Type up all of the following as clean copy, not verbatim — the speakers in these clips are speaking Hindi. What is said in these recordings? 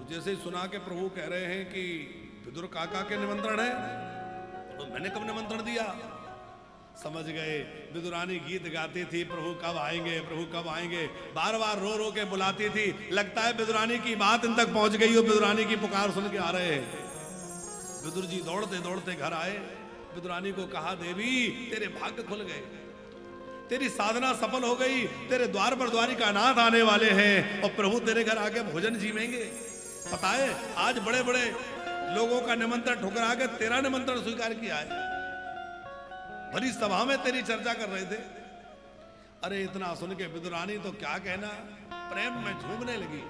जैसे ही सुना के प्रभु कह रहे हैं कि विदुर काका के निमंत्रण है, तो मैंने कब निमंत्रण दिया? समझ गए विदुरानी गीत गाती थी, प्रभु कब आएंगे, प्रभु कब आएंगे, बार बार रो रो के बुलाती थी। लगता है विदुरानी की बात इन तक पहुंच गई हो, विदुरानी की पुकार सुन के आ रहे हैं। विदुर जी दौड़ते दौड़ते घर आए, विदुरानी को कहा, देवी तेरे भाग्य खुल गए, तेरी साधना सफल हो गई, तेरे द्वार पर द्वारिकानाथ आने वाले हैं और प्रभु तेरे घर आके भोजन जीवेंगे। पता है आज बड़े बड़े लोगों का निमंत्रण ठुकरा के तेरा निमंत्रण स्वीकार किया है। भरी सभा में तेरी चर्चा कर रहे थे। अरे इतना सुन के विदुरानी तो क्या कहना, प्रेम में झूमने लगी,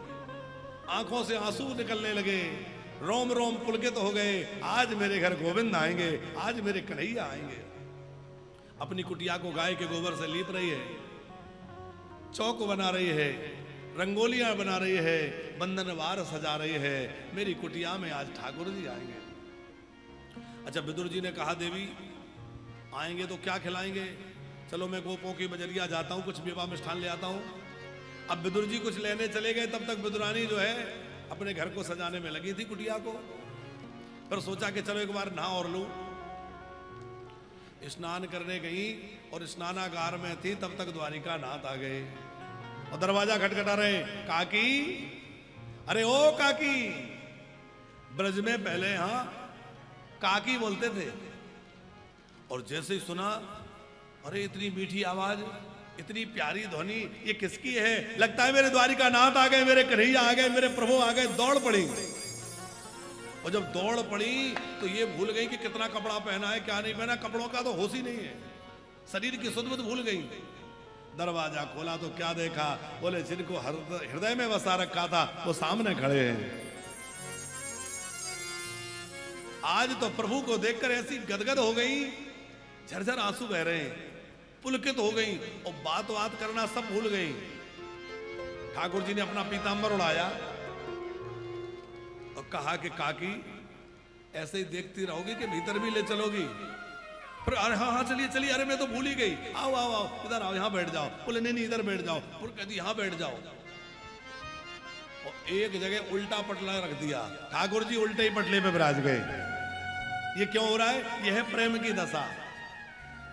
आंखों से आंसू निकलने लगे, रोम रोम पुलकित हो गए। आज मेरे घर गोविंद आएंगे, आज मेरे कन्हैया आएंगे। अपनी कुटिया को गाय के गोबर से लीप रही है, चौक बना रही है, रंगोलियां बना रही है, बंधनवार सजा रही है। मेरी कुटिया में आज ठाकुर जी आएंगे। अच्छा विदुर जी ने कहा, देवी आएंगे तो क्या खिलाएंगे? चलो मैं गोपों की बजरिया जाता हूं, कुछ मेवा मिष्ठान ले आता हूं। अब विदुर जी कुछ लेने चले गए, तब तक विदुरानी जो है अपने घर को सजाने में लगी थी, कुटिया को। फिर सोचा कि चलो एक बार नहा और लूं। स्नान करने गई और स्नानागार में थी, तब तक द्वारिका नाथ आ गए और दरवाजा खटखटा रहे। काकी, अरे ओ काकी। ब्रज में पहले हाँ काकी बोलते थे, और जैसे ही सुना, अरे इतनी मीठी आवाज, इतनी प्यारी ध्वनि, ये किसकी है? लगता है मेरे द्वारिका नाथ आ गए, मेरे कन्हैया आ गए, मेरे प्रभु आ गए। दौड़ पड़ी, और जब दौड़ पड़ी तो ये भूल गई कि कितना कपड़ा पहना है, क्या नहीं पहना। कपड़ों का तो होश ही नहीं है, शरीर की सुध-बुध भूल गई। दरवाजा खोला तो क्या देखा? बोले जिनको हृदय में बसा रखा था वो सामने खड़े हैं। आज तो प्रभु को देखकर ऐसी गदगद हो गई, झरझर आंसू बह रहे हैं, पुलकित हो गई और बात करना सब भूल गई। ठाकुर जी ने अपना पीतांबर उड़ाया और कहा कि काकी ऐसे ही देखती रहोगी कि भीतर भी ले चलोगी? अरे हाँ हाँ चलिए चलिए, अरे मैं तो भूल ही गई, आओ आओ आओ, इधर आओ, यहाँ बैठ जाओ। बोले नहीं नहीं इधर बैठ जाओ। बोले कहती यहाँ बैठ जाओ। और एक जगह उल्टा पटला रख दिया, ठाकुर जी उल्टे ही पटले पे विराज गए। ये क्यों हो रहा है? यह है प्रेम की दशा।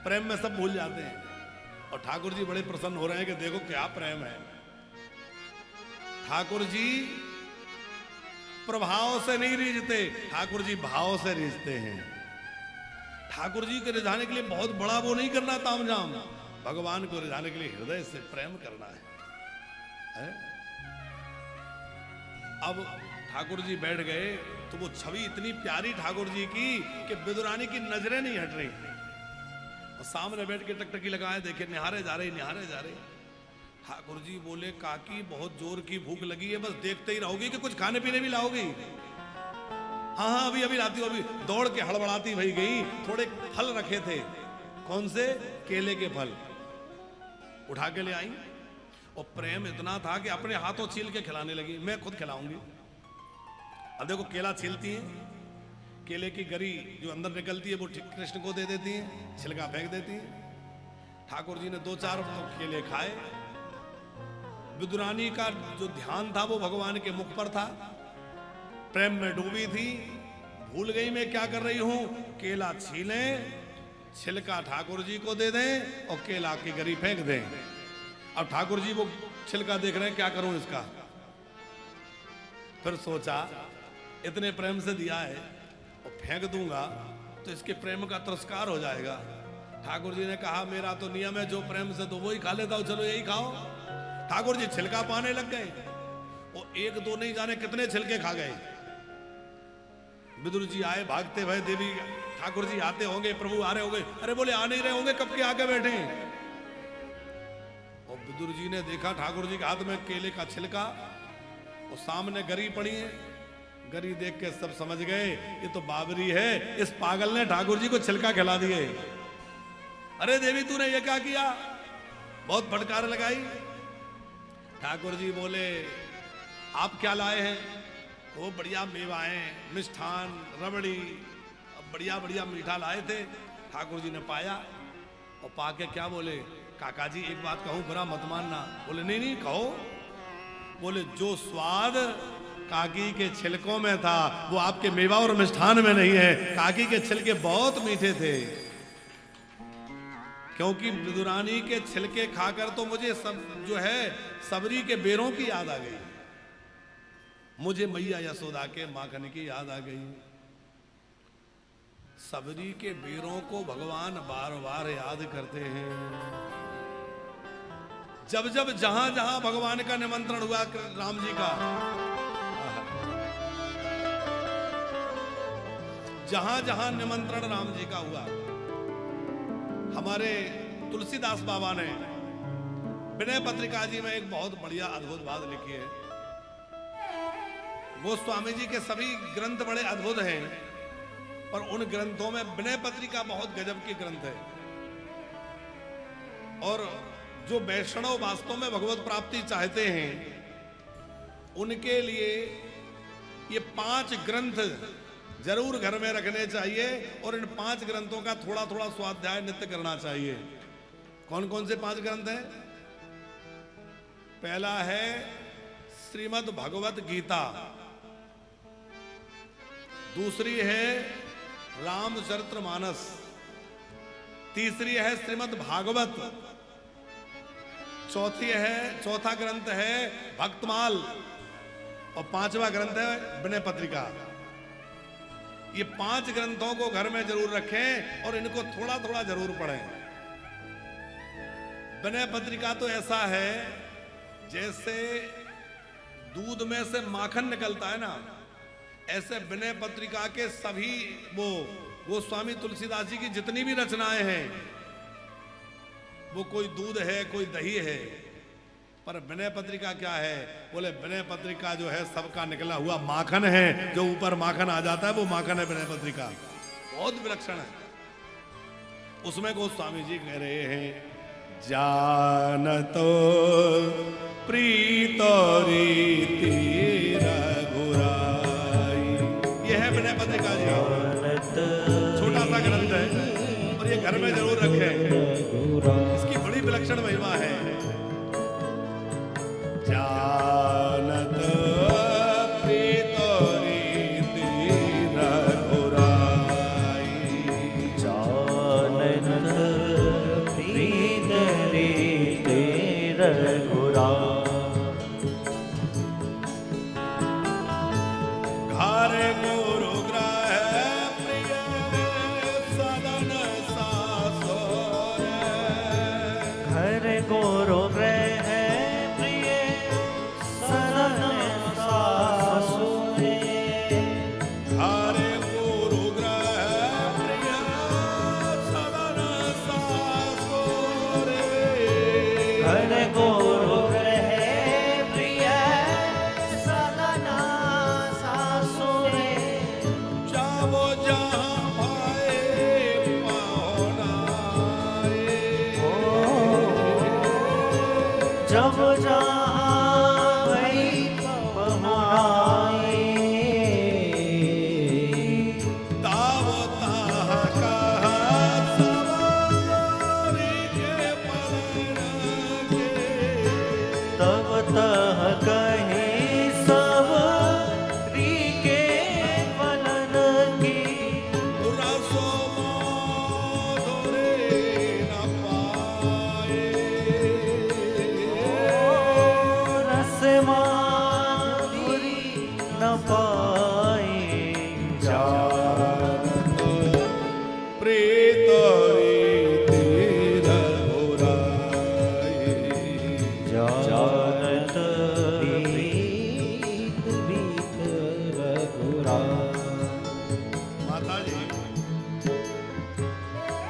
प्रेम में सब भूल जाते हैं और ठाकुर जी बड़े प्रसन्न हो रहे हैं कि देखो क्या प्रेम है। ठाकुर जी प्रभाव से नहीं रिझते, ठाकुर जी भाव से रिझते हैं। ठाकुर जी को रिझाने के लिए बहुत बड़ा वो नहीं करना तामझाम, भगवान को रिझाने के लिए हृदय से प्रेम करना है? अब ठाकुर जी बैठ गए तो वो छवि इतनी प्यारी ठाकुर जी की कि विदुरानी की नजरें नहीं हट रही, और सामने बैठ के टकटकी लगाए देखे, निहारे जा रहे निहारे जा रहे। ठाकुर जी बोले, काकी बहुत जोर की भूख लगी है, बस देखते ही रहोगी कि कुछ खाने पीने भी लाओगी? हाँ हाँ अभी अभी लाती हूँ। अभी दौड़ के हड़बड़ाती भई गई, थोड़े फल रखे थे, कौन से? केले के फल उठा के ले आई। और प्रेम इतना था कि अपने हाथों छील के खिलाने लगी, मैं खुद खिलाऊंगी। अब देखो केला छीलती है, केले की गरी जो अंदर निकलती है वो कृष्ण को दे देती है, छिलका फेंक देती है। ठाकुर जी ने 2-4 केले खाए। विदुरानी का जो ध्यान था वो भगवान के मुख पर था, प्रेम में डूबी थी, भूल गई मैं क्या कर रही हूं। केला छीलें, छिलका ठाकुर जी को दे दें और केला की गरी फेंक दें। अब ठाकुर जी वो छिलका देख रहे हैं, क्या करूं इसका? फिर सोचा इतने प्रेम से दिया है और फेंक दूंगा तो इसके प्रेम का तिरस्कार हो जाएगा। ठाकुर जी ने कहा, मेरा तो नियम है, जो प्रेम से तो वही खा लेता हूं, चलो यही खाओ। ठाकुर जी छिलका पाने लग गए और 1-2 नहीं जाने कितने छिलके खा गए। विदुर जी आए भागते हुए, देवी ठाकुर जी आते होंगे, प्रभु आ रहे होंगे। अरे बोले आ नहीं रहे होंगे, कब के आके बैठे। और विदुर जी ने देखा ठाकुर जी के हाथ में केले का छिलका और सामने गरी पड़ी है। गरी देख के सब समझ गए ये तो बाबरी है, इस पागल ने ठाकुर जी को छिलका खिला दिए। अरे देवी तूने ये क्या किया? बहुत फटकार लगाई। ठाकुर जी बोले, आप क्या लाए हैं? वो बढ़िया मेवाएं, मिष्ठान, रबड़ी, बढ़िया बढ़िया मीठा लाए थे। ठाकुर जी ने पाया और पाके क्या बोले, काका जी एक बात कहूं, बुरा मत मानना। बोले नहीं नहीं कहो। बोले जो स्वाद काकी के छिलकों में था, वो आपके मेवा और मिष्ठान में नहीं है। काकी के छिलके बहुत मीठे थे, क्योंकि विदुरानी के छिलके खाकर तो मुझे सब जो है सबरी के बेरों की याद आ गई, मुझे मैया यशोदा के माखन की याद आ गई। सबरी के बेरों को भगवान बार बार याद करते हैं। जब जब जहां जहां भगवान का निमंत्रण हुआ राम जी का, जहां जहां निमंत्रण राम जी का हुआ, हमारे तुलसीदास बाबा ने विनय पत्रिका जी में एक बहुत बढ़िया अद्भुत बात लिखी है। गोस्वामी जी के सभी ग्रंथ बड़े अद्भुत हैं, पर उन ग्रंथों में विनय पत्रिका बहुत गजब की ग्रंथ है। और जो वैष्णव वास्तव में भगवत प्राप्ति चाहते हैं, उनके लिए ये 5 ग्रंथ जरूर घर में रखने चाहिए, और इन 5 ग्रंथों का थोड़ा थोड़ा स्वाध्याय नित्य करना चाहिए। कौन कौन से 5 ग्रंथ हैं? पहला है श्रीमद् भगवत गीता, दूसरी है रामचरितमानस, तीसरी है श्रीमद् भागवत, चौथा ग्रंथ है भक्तमाल, और 5वां ग्रंथ है विनय पत्रिका। ये 5 ग्रंथों को घर में जरूर रखें और इनको थोड़ा थोड़ा जरूर पढ़ें। विनय पत्रिका तो ऐसा है जैसे दूध में से माखन निकलता है ना, ऐसे विनय पत्रिका के सभी वो गोस्वामी तुलसीदास जी की जितनी भी रचनाएं हैं, वो कोई दूध है कोई दही है, पर विनय पत्रिका क्या है? बोले विनय पत्रिका जो है सबका निकला हुआ माखन है, जो ऊपर माखन आ जाता है वो माखन है विनय पत्रिका, बहुत विलक्षण है। उसमें गोस्वामी जी कह रहे हैं, जानतो प्रीतो रीति रघुराई। ये है विनय पत्रिका जी, छोटा सा ग्रंथ है, और ये घर में जरूर रखें, इसकी बड़ी विलक्षण महिमा है। जानत प्रीतो रीति रघुराई, जानत प्रीत रीति रघुराई, घर गुरु ग्रह प्रिय सदन सासोर, घर गुरु ग्रह प्रिय सदन सासुर, घर गुरु ग्रह प्रिय सदन सासोर, घर गुरु ग्रह प्रिय सदन सासुर, जावो जहाँ भाए पाहुनाए, जब जहाँ भई पहुँचाए, ताव ताह कहा सवारी के पलड़ के, तब तह कहे सब री के फलन की, रसो मोधुरे न पाए, रस माधुरी न पाए, जानत प्रीत रीति रघुराई। जानत प्रीत प्रीत रघुराई। माता जी,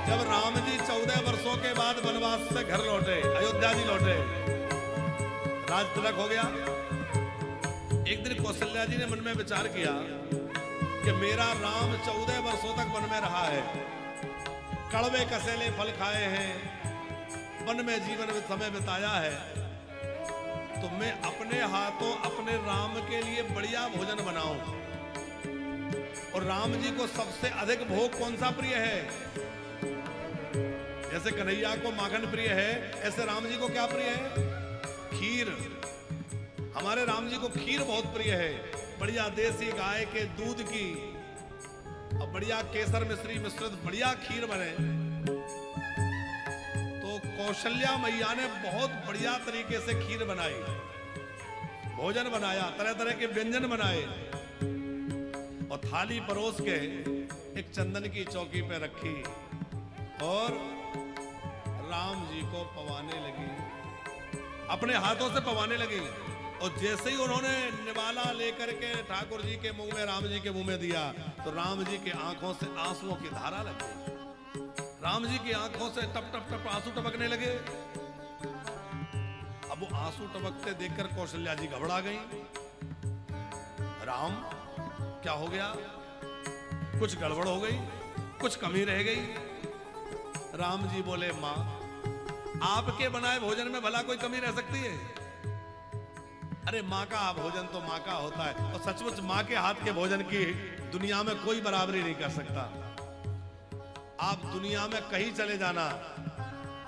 जब राम जी 14 वर्षों के बाद वनवास से घर लौटे, अयोध्या जी लौटे, राज तिलक हो गया। एक दिन कौशल्या जी ने मन में विचार किया कि मेरा राम 14 वर्षों तक वन में रहा है, कड़वे कसेले फल खाए हैं, वन में जीवन में समय बिताया है, तो मैं अपने हाथों अपने राम के लिए बढ़िया भोजन बनाऊं। और राम जी को सबसे अधिक भोग कौन सा प्रिय है? जैसे कन्हैया को माखन प्रिय है, ऐसे राम जी को क्या प्रिय है? खीर। हमारे राम जी को खीर बहुत प्रिय है। बढ़िया देसी गाय के दूध की और बढ़िया केसर मिश्री मिश्रित बढ़िया खीर बने, तो कौशल्या मैया ने बहुत बढ़िया तरीके से खीर बनाई, भोजन बनाया, तरह तरह के व्यंजन बनाए और थाली परोस के एक चंदन की चौकी पे रखी और राम जी को पवाने लगी, अपने हाथों से पवाने लगी। और जैसे ही उन्होंने निवाला लेकर के ठाकुर जी के मुंह में, राम जी के मुंह में दिया, तो राम जी की आंखों से आंसुओं की धारा लगी, राम जी की आंखों से टप टप टप आंसू टपकने लगे। अब वो आंसू टपकते देखकर कौशल्या जी घबरा गई। राम क्या हो गया? कुछ गड़बड़ हो गई, कुछ कमी रह गई? राम जी बोले, मां, आपके बनाए भोजन में भला कोई कमी रह सकती है? अरे माँ का भोजन तो माँ का होता है, और सचमुच माँ के हाथ के भोजन की दुनिया में कोई बराबरी नहीं कर सकता। आप दुनिया में कहीं चले जाना,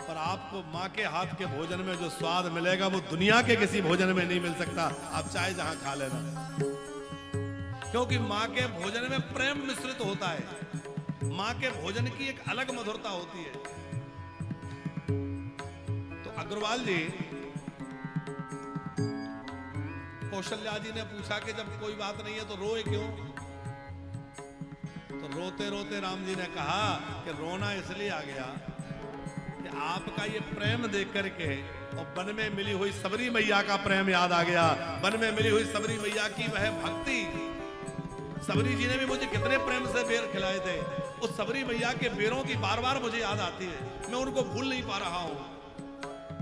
पर आपको माँ के हाथ के भोजन में जो स्वाद मिलेगा वो दुनिया के किसी भोजन में नहीं मिल सकता, आप चाहे जहां खा लेना। क्योंकि माँ के भोजन में प्रेम मिश्रित होता है, माँ के भोजन की एक अलग मधुरता होती है। तो अग्रवाल जी, कौशल्या जी ने पूछा कि जब कोई बात नहीं है तो रोए क्यों? तो रोते रोते राम जी ने कहा कि रोना इसलिए आ गया कि आपका ये प्रेम देख करके और वन में मिली हुई सबरी मैया का प्रेम याद आ गया, वन में मिली हुई सबरी मैया की वह भक्ति। सबरी जी ने भी मुझे कितने प्रेम से बेर खिलाए थे, उस सबरी मैया के बेरों की बार बार मुझे याद आती है, मैं उनको भूल नहीं पा रहा हूं।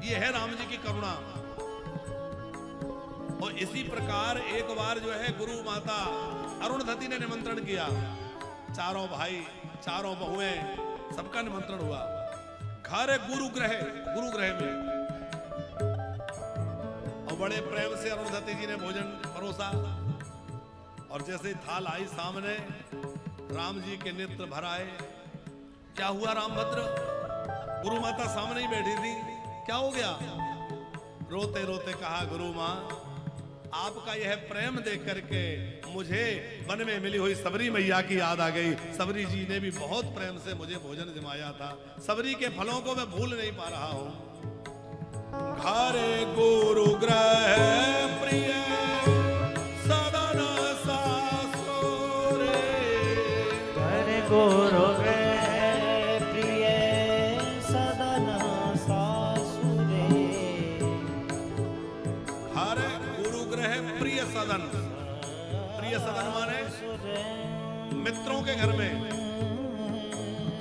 ये है राम जी की करुणा। और इसी प्रकार एक बार जो है गुरु माता अरुणधति ने निमंत्रण किया, चारों भाई, चारों बहुएं, सबका निमंत्रण हुआ। घर गुरुग्रह में, और बड़े प्रेम से अरुणधति जी ने भोजन परोसा। और जैसे ही थाल आई सामने, राम जी के नेत्र भर आए। क्या हुआ रामभद्र? गुरु माता सामने ही बैठी थी, क्या हो गया? रोते रोते कहा, गुरु मां, आपका यह प्रेम देख करके मुझे वन में मिली हुई सबरी मैया की याद आ गई। सबरी जी ने भी बहुत प्रेम से मुझे भोजन जमाया था, सबरी के फलों को मैं भूल नहीं पा रहा हूं। घरे गुरुग्रह प्रिय सदन सासुरे, घरे गुरुग्रह प्रिय सदन सासुरे, घरे गुरुग्रह प्रिय सदन, प्रिय सदन माने मित्रों के घर में।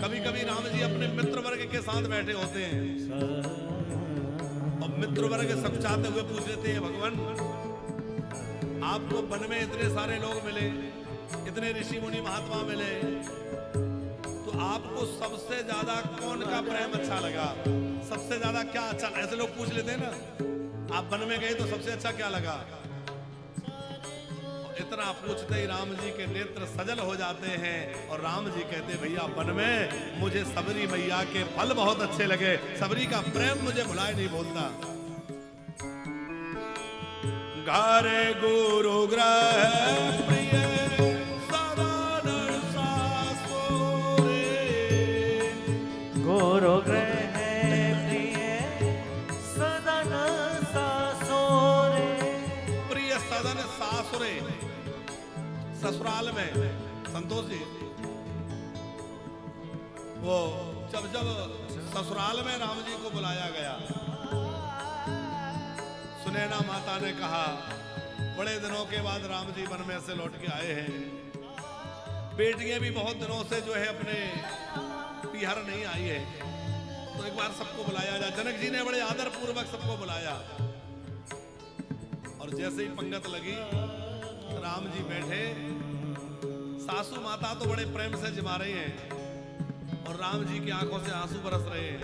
कभी कभी राम जी अपने मित्र वर्ग के साथ बैठे होते हैं और मित्र वर्ग सब चाहते हुए पूछ लेते हैं, भगवान आपको वन में इतने सारे लोग मिले, इतने ऋषि मुनि महात्मा मिले, तो आपको सबसे ज्यादा कौन का प्रेम अच्छा लगा? सबसे ज्यादा क्या अच्छा? ऐसे लोग पूछ लेते हैं ना, आप वन में गए तो सबसे अच्छा क्या लगा? इतना पूछते ही राम जी के नेत्र सजल हो जाते हैं और राम जी कहते, भैया वन में मुझे सबरी मैया के फल बहुत अच्छे लगे, सबरी का प्रेम मुझे भुलाए नहीं बोलता। घरे गुरुग्रह प्रिय सदन सासुरे, गुरुग्रह प्रिय सदन सासुरे, प्रिय सदन सासुरे, ससुराल में। संतोष जी, वो जब ससुराल में राम जी को बुलाया गया, सुनैना माता ने कहा, बड़े दिनों के बाद राम जी वन में से लौट के आए हैं, बेटियां भी बहुत दिनों से जो है अपने पिहर नहीं आई है, तो एक बार सबको बुलाया जाए। जनक जी ने बड़े आदर पूर्वक सबको बुलाया और जैसे ही पंगत लगी, राम जी बैठे, सासू माता तो बड़े प्रेम से जिमा रही हैं और राम जी की आंखों से आंसू बरस रहे हैं।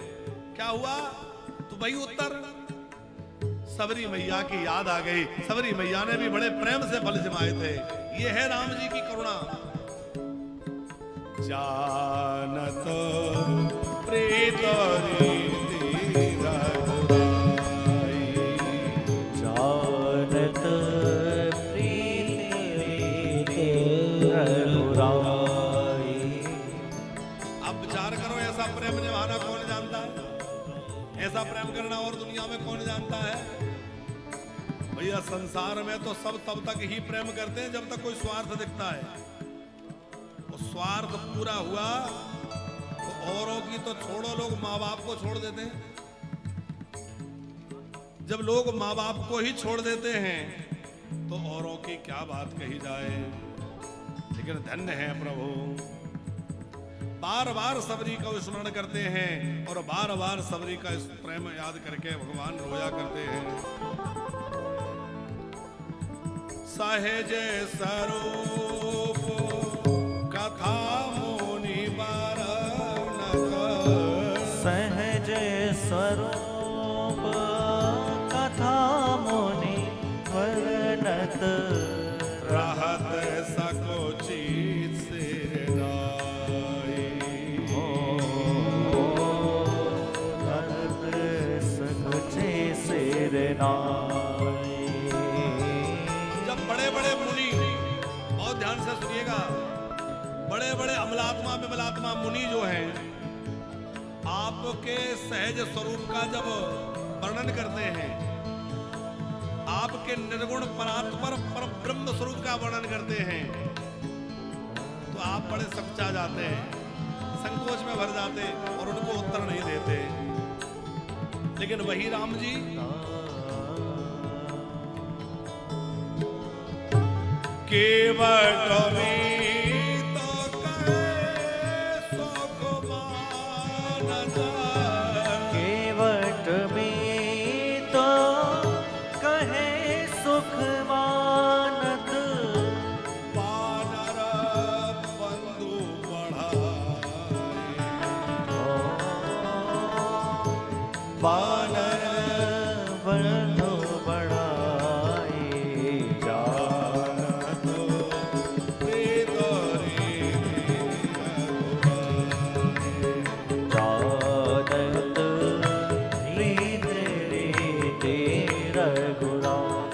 क्या हुआ? तो वही उत्तर, सबरी मैया की याद आ गई। सबरी मैया ने भी बड़े प्रेम से फल जमाए थे। ये है राम जी की करुणा। जानत प्रीत रीति रघुराई, जानत प्रीत कौन जानता है? भैया संसार में तो सब तब तक ही प्रेम करते हैं जब तक कोई स्वार्थ दिखता है। वो स्वार्थ पूरा हुआ तो औरों की तो छोड़ो, लोग माँ बाप को छोड़ देते हैं। जब लोग माँ बाप को ही छोड़ देते हैं तो औरों की क्या बात कही जाए। लेकिन धन्य है प्रभु, बार बार सबरी का स्मरण करते हैं और बार बार सबरी का इस प्रेम याद करके भगवान रोया करते हैं। सहज स्वरूप कथा मुनि वर्णत, सहज स्वरूप कथा मुनि वर्णत, रहत सकोचित सिर नाई। रहत सकोचित सिर नाई। जब बड़े बड़े मुनि, बहुत ध्यान से सुनिएगा, बड़े बड़े अमलात्मा विमलात्मा मुनि जो हैं, आपके सहज स्वरूप का जब वर्णन करते हैं, आपके निर्गुण परात्पर पर ब्रह्म स्वरूप का वर्णन करते हैं, तो आप बड़े सच्चा जाते हैं, संकोच में भर जाते और उनको उत्तर नहीं देते। लेकिन वही राम जी केवट में तो कहे सुख मानत, केवट में तो कहे सुख मानत, वानर बंधु बढ़ाए। वानर बंधु बढ़ाए, जानत प्रीत रे जानत प्रीत रे रघुराम।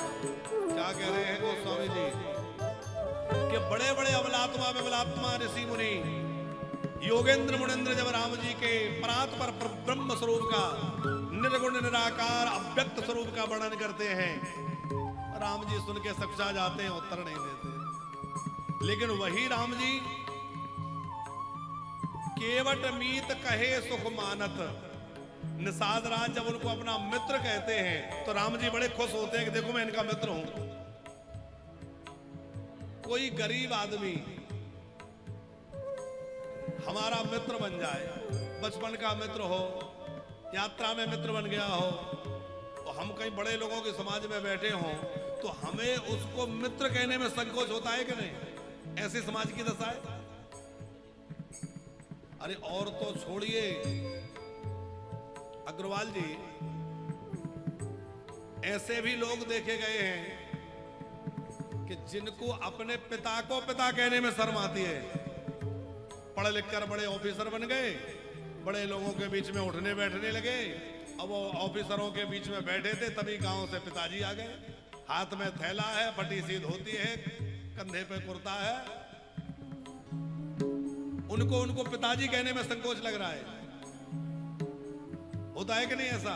क्या कह रहे हैं गोस्वामी जी कि बड़े बड़े अमलात्मा विमलात्मा ऋषि मुनि योगेंद्र मुनेन्द्र जब राम जी के परात्पर ब्रह्म स्वरूप का, निर्गुण निराकार अव्यक्त स्वरूप का वर्णन करते हैं, राम जी सुन के सच्चा जाते हैं, उत्तर नहीं देते। लेकिन वही राम जी केवट मीत कहे सुख मानत, निषाद राज जब उनको अपना मित्र कहते हैं तो राम जी बड़े खुश होते हैं कि देखो मैं इनका मित्र हूं। कोई गरीब आदमी हमारा मित्र बन जाए, बचपन का मित्र हो, यात्रा में मित्र बन गया हो, और हम कहीं बड़े लोगों के समाज में बैठे हों, तो हमें उसको मित्र कहने में संकोच होता है कि नहीं? ऐसे समाज की दशा है। अरे और तो छोड़िए अग्रवाल जी, ऐसे भी लोग देखे गए हैं कि जिनको अपने पिता को पिता कहने में शर्म आती है। पढ़ लिख कर बड़े ऑफिसर बन गए, बड़े लोगों के बीच में उठने बैठने लगे। अब वो ऑफिसरों के बीच में बैठे थे, तभी गांव से पिताजी आ गए, हाथ में थैला है, फटी सी धोती है, कंधे पे कुर्ता है, उनको पिताजी कहने में संकोच लग रहा है। होता है कि नहीं ऐसा?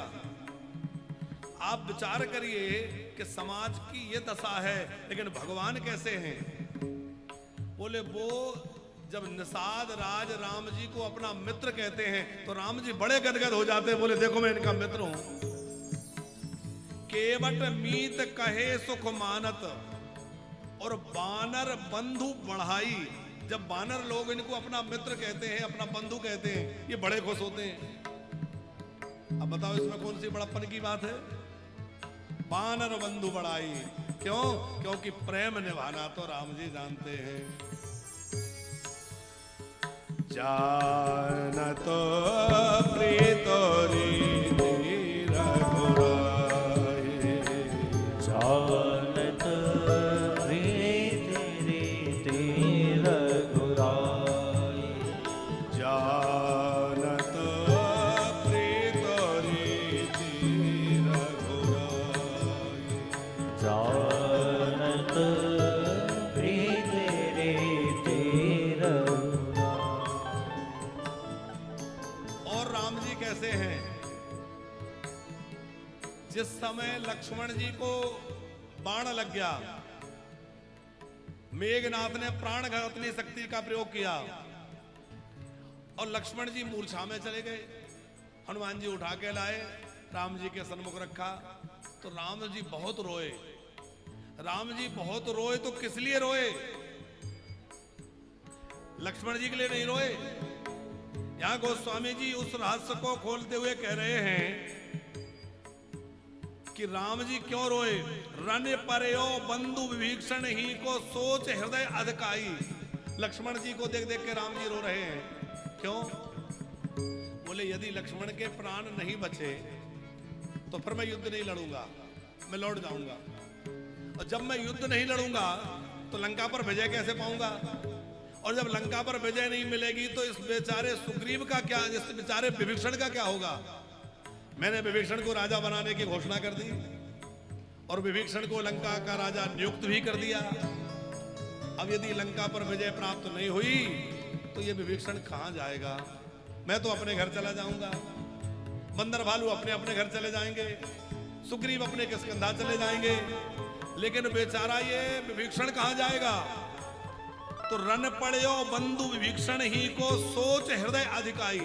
आप विचार करिए कि समाज की ये दशा है, लेकिन भगवान कैसे हैं? बोले वो जब निषाद राज राम जी को अपना मित्र कहते हैं तो राम जी बड़े गदगद हो जाते हैं, बोले देखो मैं इनका मित्र हूं। केवट मीत कहे सुख मानत, और बानर बंधु बढ़ाई, जब बानर लोग इनको अपना मित्र कहते हैं, अपना बंधु कहते हैं, ये बड़े खुश होते हैं। अब बताओ इसमें कौन सी बड़प्पन की बात है? बानर बंधु बढ़ाई, क्यों? क्योंकि प्रेम निभाना तो राम जी जानते हैं। जानत प्रीत रीति रघुराई, जानत प्रीत रीति रघुराई, जानत प्रीत रीति रघुराई, जानत प्रीत रीति रघुराई। और राम जी कैसे हैं? जिस समय लक्ष्मण जी को बाण लग गया, मेघनाथ ने प्राणघातनी शक्ति का प्रयोग किया और लक्ष्मण जी मूर्छा में चले गए। हनुमान जी उठा के लाए, राम जी के सन्मुख रखा तो राम जी बहुत रोए। राम जी बहुत रोए तो किस लिए रोए? लक्ष्मण जी के लिए नहीं रोए। यहां गोस्वामी जी उस रहस्य को खोलते हुए कह रहे हैं कि राम जी क्यों रोए। रन परयो बंधु विभीषण ही को सोच हृदय अधकाई। लक्ष्मण जी को देख देख के राम जी रो रहे हैं। क्यों? बोले यदि लक्ष्मण के प्राण नहीं बचे तो फिर मैं युद्ध नहीं लड़ूंगा, मैं लौट जाऊंगा। और जब मैं युद्ध नहीं लड़ूंगा तो लंका पर विजय कैसे पाऊंगा? और जब लंका पर विजय नहीं मिलेगी तो इस बेचारे सुग्रीव का क्या, इस बेचारे विभीषण का क्या होगा? मैंने विभीषण को राजा बनाने की घोषणा कर दी और विभीषण को लंका का राजा नियुक्त भी कर दिया। अब यदि लंका पर विजय प्राप्त नहीं हुई तो ये विभीषण कहां जाएगा? मैं तो अपने घर चला जाऊंगा, बंदर भालू अपने अपने घर चले जाएंगे, सुग्रीव अपने किष्किंधा चले जाएंगे, लेकिन बेचारा ये विभीषण कहां जाएगा? तो रन पड़यो बंधु विभीषण ही को सोच हृदय अधिकाई।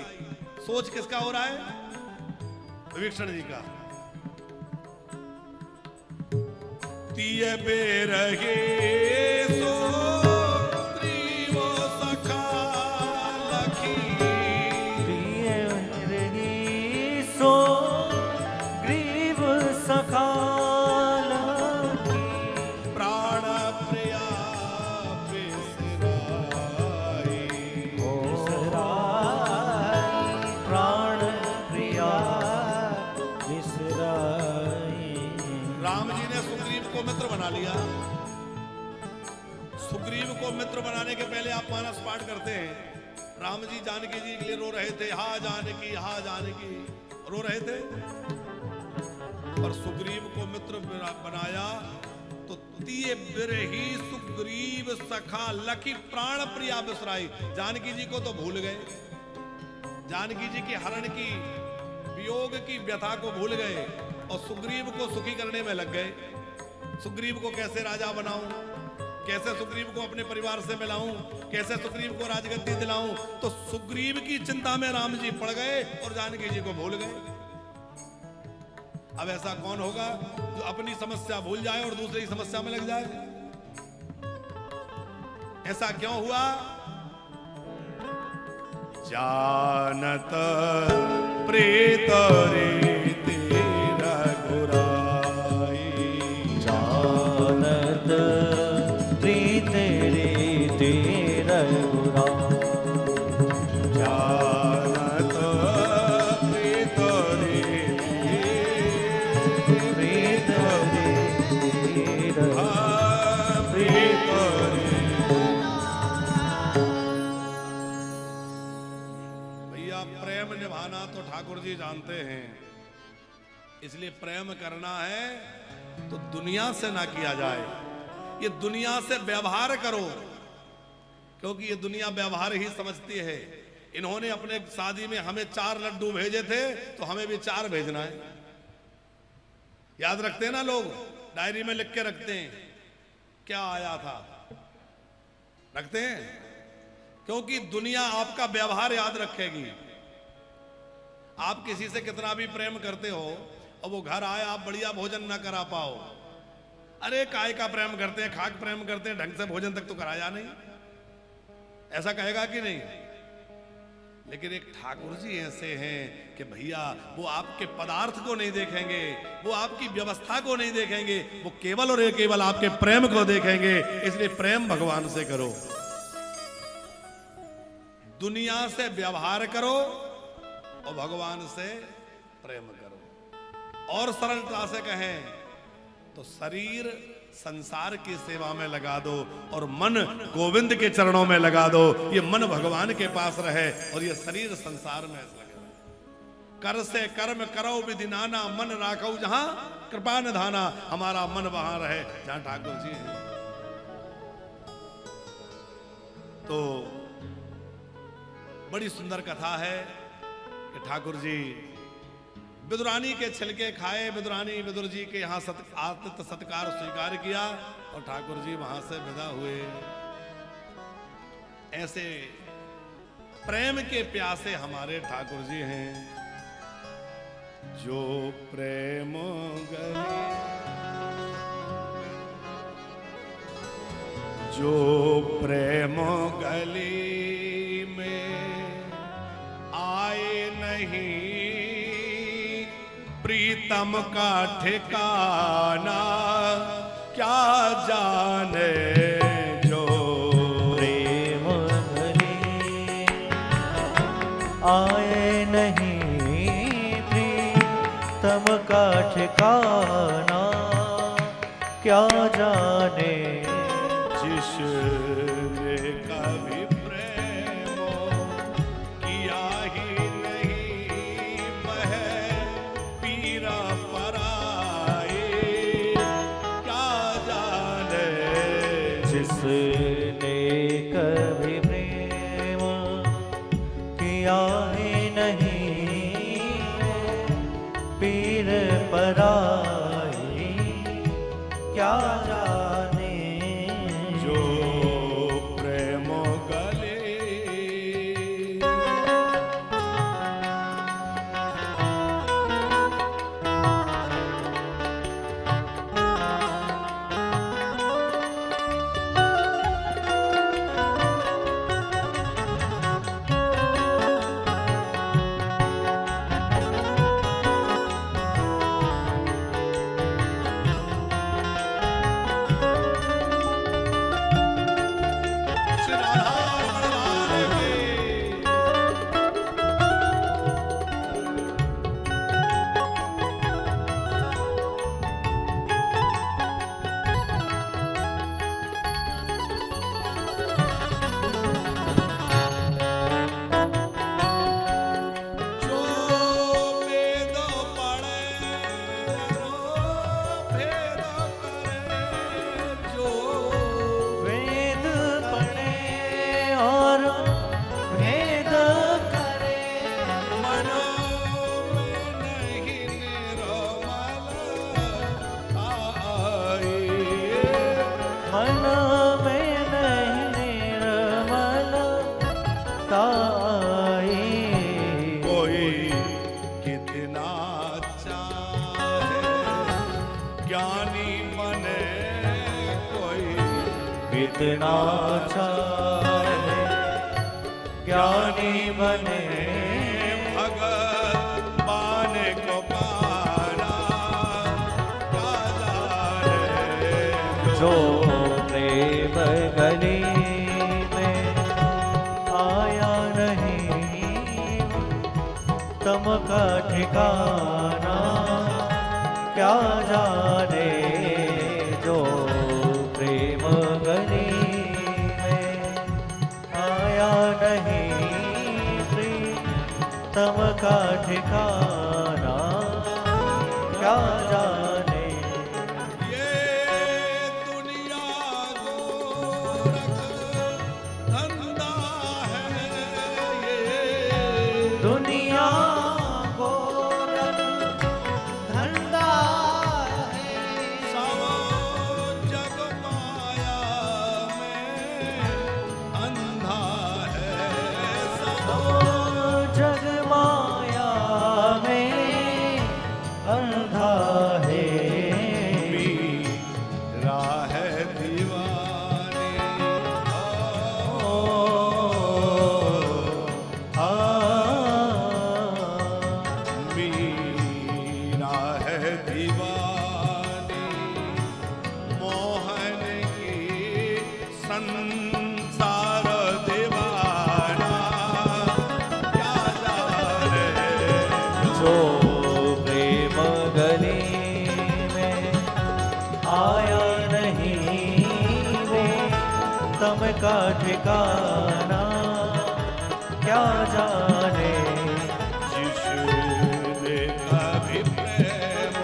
सोच किसका हो रहा है? विभीषण जी का। तिय बेरहे सो ग्रीव सखा लखी। प्रिय रही सो ग्रीव सखा लखी। प्राण प्रिया बिसराई। प्राण प्रिया बिसराई। राम जी ने सुग्रीव को मित्र बना लिया। सुग्रीव को मित्र बनाने के पहले आप मानस पाठ करते हैं। राम जी जानकी जी के लिए रो रहे थे, हा जानकी हा जानकी रो रहे थे। पर सुग्रीव को मित्र बनाया तो तिय बिरही सुग्रीव सखा लखी प्राण प्रिया बिसराई। जानकी जी को तो भूल गए, जानकी जी के हरण की वियोग की व्यथा को भूल गए और सुग्रीव को सुखी करने में लग गए। सुग्रीव को कैसे राजा बनाऊं, कैसे सुग्रीव को अपने परिवार से मिलाऊं, कैसे सुग्रीव को राजगद्दी दिलाऊं। तो सुग्रीव की चिंता में राम जी पड़ गए और जानकी जी को भूल गए। अब ऐसा कौन होगा जो अपनी समस्या भूल जाए और दूसरी समस्या में लग जाए? ऐसा क्यों हुआ? जानत प्रीत रीति रघुराई। जानत प्रीत रीति रघुराई। जानत प्रीत रीति प्रीत रीति प्रीत। भैया प्रेम निभाना तो ठाकुर जी जानते हैं, इसलिए प्रेम करना है तो दुनिया से ना किया जाए। ये दुनिया से व्यवहार करो, क्योंकि ये दुनिया व्यवहार ही समझती है। इन्होंने अपने शादी में हमें 4 लड्डू भेजे थे तो हमें भी 4 भेजना है। याद रखते हैं ना लोग, डायरी में लिख के रखते हैं क्या आया था, रखते हैं, क्योंकि दुनिया आपका व्यवहार याद रखेगी। आप किसी से कितना भी प्रेम करते हो और वो घर आए आप बढ़िया भोजन ना करा पाओ, अरे काय का प्रेम करते हैं, खाक प्रेम करते हैं, ढंग से भोजन तक तो कराया नहीं, ऐसा कहेगा कि नहीं? लेकिन एक ठाकुर जी ऐसे हैं कि भैया वो आपके पदार्थ को नहीं देखेंगे, वो आपकी व्यवस्था को नहीं देखेंगे, वो केवल और केवल आपके प्रेम को देखेंगे। इसलिए प्रेम भगवान से करो, दुनिया से व्यवहार करो और भगवान से प्रेम करो। और सरलता से कहें तो शरीर संसार की सेवा में लगा दो और मन गोविंद के चरणों में लगा दो। ये मन भगवान के पास रहे और ये शरीर संसार में लगे रहे। कर से कर्म करो विधि नाना, मन राखो जहां कृपा निधाना। हमारा मन वहां रहे जहां ठाकुर जी हैं। तो बड़ी सुंदर कथा है कि ठाकुर जी विदुरानी के छिलके खाए, विदुरानी विदुर जी के यहाँ आतिथ्य सत्कार स्वीकार किया और ठाकुर जी वहां से विदा हुए। ऐसे प्रेम के प्यासे हमारे ठाकुर जी हैं। जो प्रेम गली, जो प्रेम गली में आए नहीं, प्रीतम का ठिकाना क्या जाने। जो प्रेम गली आए नहीं, प्रीतम का ठिकाना क्या जाने। जिसने कभी प्रेम किया ही नहीं, वह पीरा पराए क्या जाने। जिसने कभी प्रेम किया ही नहीं, पीर पराई क्या जाने। जो प्रेम गले, श्री राधा रमण की। जो वेद पढ़े भेद करे, जो वेद पढ़े और भेद करे, मनो में नहीं निर्मल आई। मन में नहीं निर्मल ताई। कोई कितना चाहे ज्ञानी बने, कोई कितना चाहे ज्ञानी बने, भगवान को पाना क्या जाने। जो प्रेम गली में आया नहीं, तम का ठिकाना क्या जाने। जो प्रेम गली में आया नहीं, प्रीतम का ठिकाना क्या जाने। ये दुनिया गोरख धंधा है, ये दुनिया गोरख धंधा है, सब जग माया में अंधा है। सब जग माया में अंधा है। मीरा है दीवानी, मीरा है दीवानी, मोहन की संसार दीवाना क्या जाने। जो प्रेम गली में आया नहीं, वे तम का ठिकाना क्या जाने। जिसने कभी प्रेम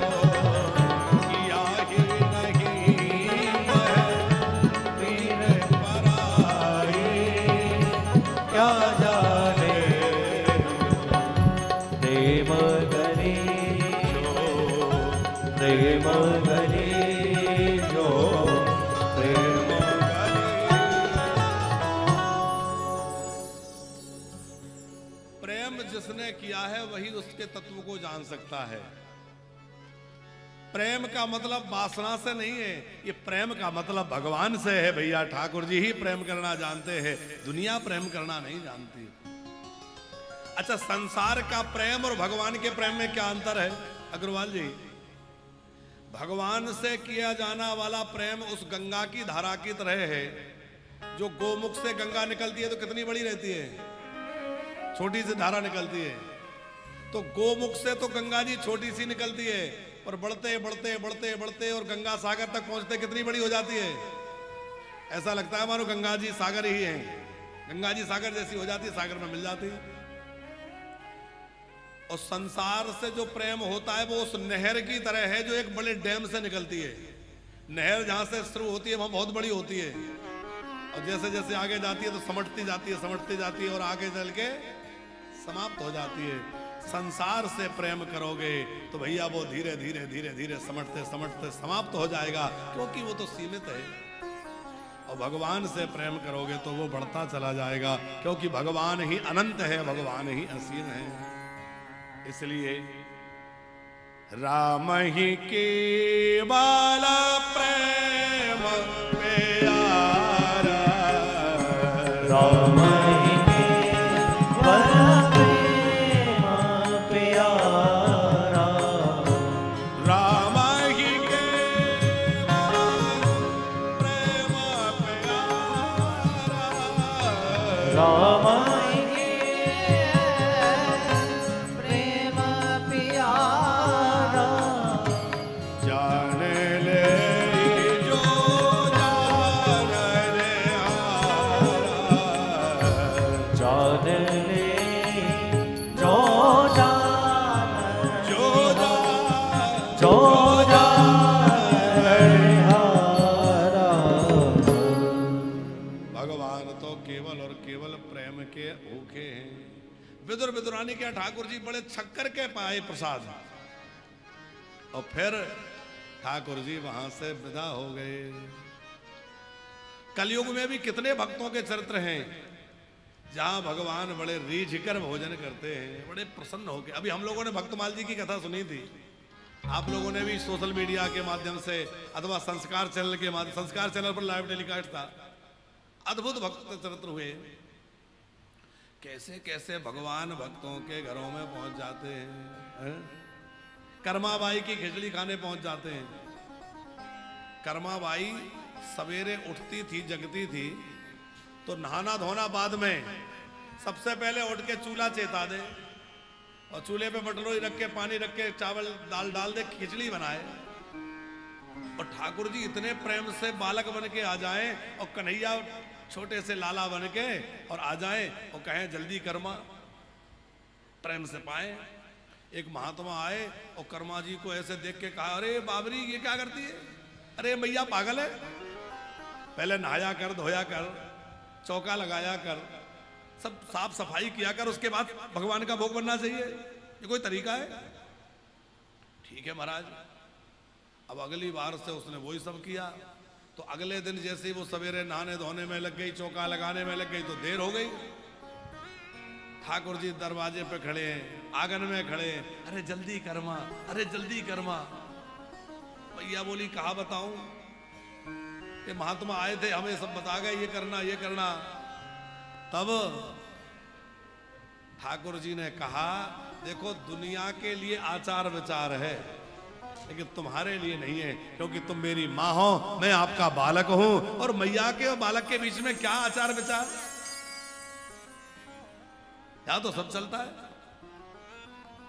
किया ही नहीं, वह पीर पराई क्या जाने। प्रेम गली जिसने किया है वही उसके तत्व को जान सकता है। प्रेम का मतलब वासना से नहीं है, ये प्रेम का मतलब भगवान से है भैया। ठाकुर जी ही प्रेम करना जानते हैं, दुनिया प्रेम करना नहीं जानती। अच्छा, संसार का प्रेम और भगवान के प्रेम में क्या अंतर है अग्रवाल जी? भगवान से किया जाना वाला प्रेम उस गंगा की धारा की तरह है। जो गोमुख से गंगा निकलती है तो कितनी बड़ी रहती है, छोटी सी धारा निकलती है। तो गोमुख से तो गंगा जी छोटी सी निकलती है, पर बढ़ते बढ़ते बढ़ते बढ़ते और गंगा सागर तक पहुंचते कितनी बड़ी हो जाती है। ऐसा लगता है मानो गंगा जी सागर ही है, गंगा जी सागर जैसी हो जाती है, सागर में मिल जाती है। और संसार से जो प्रेम होता है वो उस नहर की तरह है जो एक बड़े डैम से निकलती है। नहर जहां से शुरू होती है वहां बहुत बड़ी होती है, और जैसे जैसे आगे जाती है तो समटती जाती है और आगे चल के समाप्त हो जाती है। संसार से प्रेम करोगे तो भैया वो धीरे धीरे धीरे धीरे समटते समटते समाप्त हो जाएगा, क्योंकि वो तो सीमित है। और भगवान से प्रेम करोगे तो वो बढ़ता चला जाएगा, क्योंकि भगवान ही अनंत है, भगवान ही असीम है। इसलिए राम ही केवल प्रेम प्यारा, राम ही केवल प्रेम प्यारा, राम ही केवल प्रेम प्यारा, राम विदुर विदुरानी क्या ठाकुर जी बड़े छक्कर के पाए प्रसाद, और फिर ठाकुर जी वहां से विदा हो गए। कलयुग में भी कितने भक्तों के चरित्र हैं जहां भगवान बड़े रीझ कर भोजन करते हैं, बड़े प्रसन्न होकर। अभी हम लोगों ने भक्तमाल जी की कथा सुनी थी, आप लोगों ने भी सोशल मीडिया के माध्यम से अथवा संस्कार चैनल के माध्यम, संस्कार चैनल पर लाइव टेलीकास्ट था, अद्भुत भक्त चरित्र हुए। कैसे कैसे भगवान भक्तों के घरों में पहुंच जाते हैं। कर्माबाई की खिचड़ी खाने पहुंच जाते हैं। कर्माबाई सवेरे उठती थी, जगती थी, तो नहाना धोना बाद में, सबसे पहले उठ के चूल्हा चेता दे, और चूल्हे पे बटलोई रख के पानी रख के चावल दाल डाल दे, खिचड़ी बनाए। और ठाकुर जी इतने प्रेम से बालक बन के आ जाएं, और कन्हैया छोटे से लाला बन के और आ जाए और कहें जल्दी कर्मा, प्रेम से पाए। एक महात्मा आए और कर्मा जी को ऐसे देख के कहा, अरे बाबरी ये क्या करती है? अरे मैया पागल है, पहले नहाया कर, धोया कर, चौका लगाया कर, सब साफ सफाई किया कर, उसके बाद भगवान का भोग बनना चाहिए। ये कोई तरीका है? ठीक है महाराज। अब अगली बार से उसने वही सब किया। तो अगले दिन जैसे ही वो सवेरे नहाने धोने में लग गई, चौका लगाने में लग गई, तो देर हो गई। ठाकुर जी दरवाजे पे खड़े हैं, आंगन में खड़े हैं, अरे जल्दी कर्मा, अरे जल्दी कर्मा। भैया बोली कहा बताऊं, ये महात्मा आए थे, हमें सब बता गए ये करना ये करना। तब ठाकुर जी ने कहा, देखो दुनिया के लिए आचार विचार है, लेकिन तुम्हारे लिए नहीं है, क्योंकि तुम मेरी माँ हो, मैं आपका बालक हूं, और मैया के और बालक के बीच में क्या आचार विचार? यहां तो सब चलता है।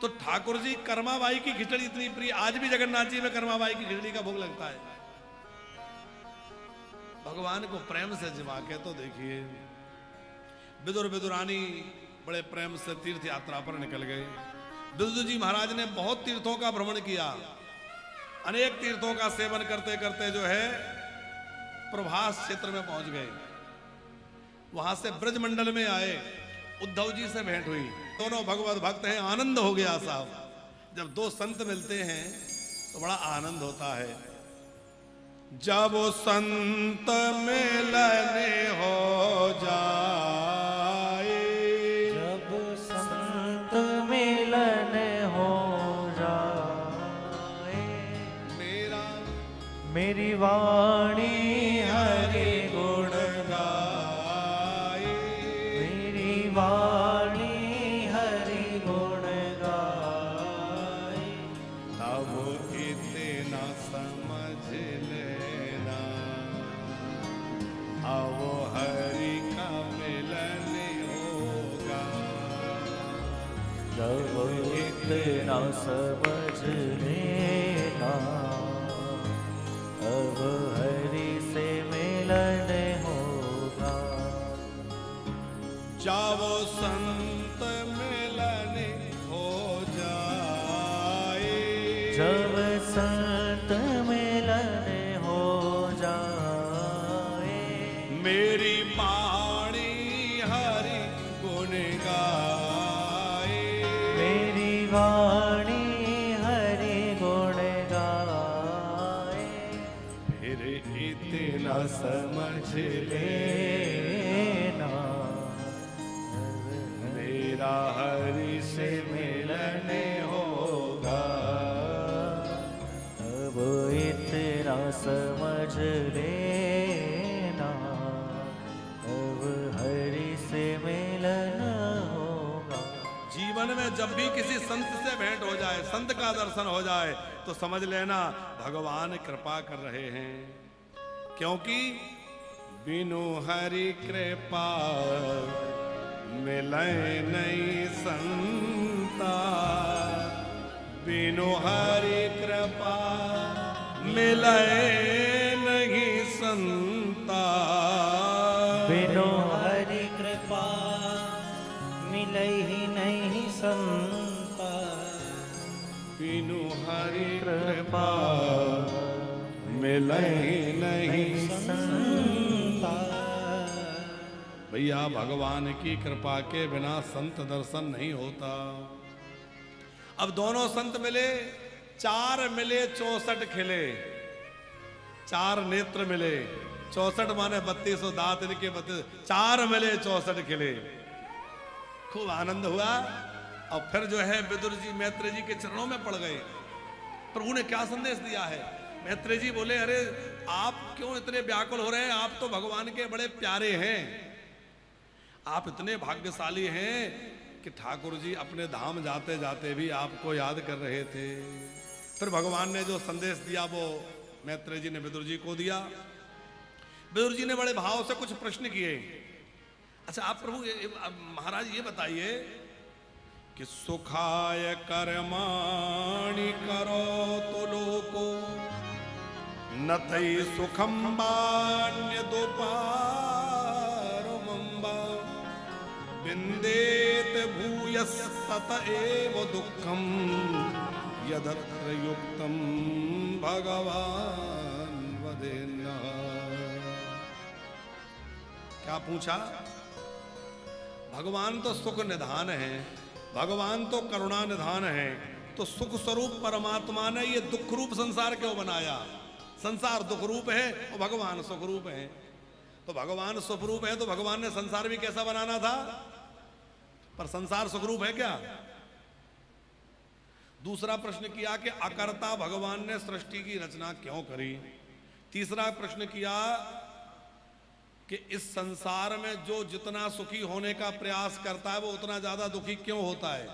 तो ठाकुर जी कर्माबाई की खिचड़ी इतनी प्रिय, आज भी जगन्नाथ जी में कर्माबाई की खिचड़ी का भोग लगता है। भगवान को प्रेम से जिमा के तो देखिए। विदुर विदुरानी बड़े प्रेम से तीर्थ यात्रा पर निकल गए। विदुर जी महाराज ने बहुत तीर्थों का भ्रमण किया, अनेक तीर्थों का सेवन करते करते जो है प्रभास क्षेत्र में पहुंच गए। वहां से ब्रजमंडल में आए, उद्धव जी से भेंट हुई। दोनों भगवत भक्त हैं, आनंद हो गया साहब। जब दो संत मिलते हैं तो बड़ा आनंद होता है। जब संत मिलने हो जाए, जब संत जब इतना समझ लेना, अब हरि से मिलन होगा। जाओ संत मिलन हो जाए, जब संत मिलन हो जाए, मेरी वाणी हरि गुण गाए, मेरी वाणी हरि गुण गाए, फिर इतना समझ लेना, मेरा हरि से मिलन होगा। अब इतना समझ लेना, अब हरि से मिलन होगा। जीवन में जब भी किसी संत से भेंट हो जाए, संत का दर्शन हो जाए, तो समझ लेना भगवान कृपा कर रहे हैं, क्योंकि बिनु हरि कृपा मिले नहीं संता, बिनु हरि कृपा मिले नहीं संता, बिनु हरि कृपा मिले ही नहीं संता, बिनु हरि कृपा मिले नहीं संता। भैया भगवान की कृपा के बिना संत दर्शन नहीं होता। अब दोनों संत मिले, 4 मिले 64 खिले, 4 नेत्र मिले, 64 माने 32 दांत इनके 32, 4 मिले 64 खिले। खूब आनंद हुआ। और फिर जो है विदुर जी मैत्रेय जी के चरणों में पड़ गए। प्रभु ने क्या संदेश दिया है? मैत्रेय जी बोले, अरे आप क्यों इतने व्याकुल हो रहे हैं? आप तो भगवान के बड़े प्यारे हैं, आप इतने भाग्यशाली हैं कि ठाकुर जी अपने धाम जाते जाते भी आपको याद कर रहे थे। फिर भगवान ने जो संदेश दिया वो मैत्रेय जी ने विदुर जी को दिया। विदुर जी ने बड़े भाव से कुछ प्रश्न किए। अच्छा आप प्रभु महाराज ये बताइए कि सुखाय कर्माणि करो तो लोको न तई सुखम बान्य दोपारमंबा विंदेत भूयस्तत एव दुःखम यदत्र युक्तम भगवान वदेन्ना। क्या पूछा? भगवान तो सुख निधान है, भगवान तो करुणा निधान है, तो सुख स्वरूप परमात्मा ने ये दुख रूप संसार क्यों बनाया? संसार दुख रूप है और भगवान सुख रूप है। तो भगवान सुख रूप है तो भगवान ने संसार भी कैसा बनाना था? पर संसार सुख रूप है क्या? दूसरा प्रश्न किया कि अकर्ता भगवान ने सृष्टि की रचना क्यों करी? तीसरा प्रश्न किया कि इस संसार में जो जितना सुखी होने का प्रयास करता है वो उतना ज्यादा दुखी क्यों होता है?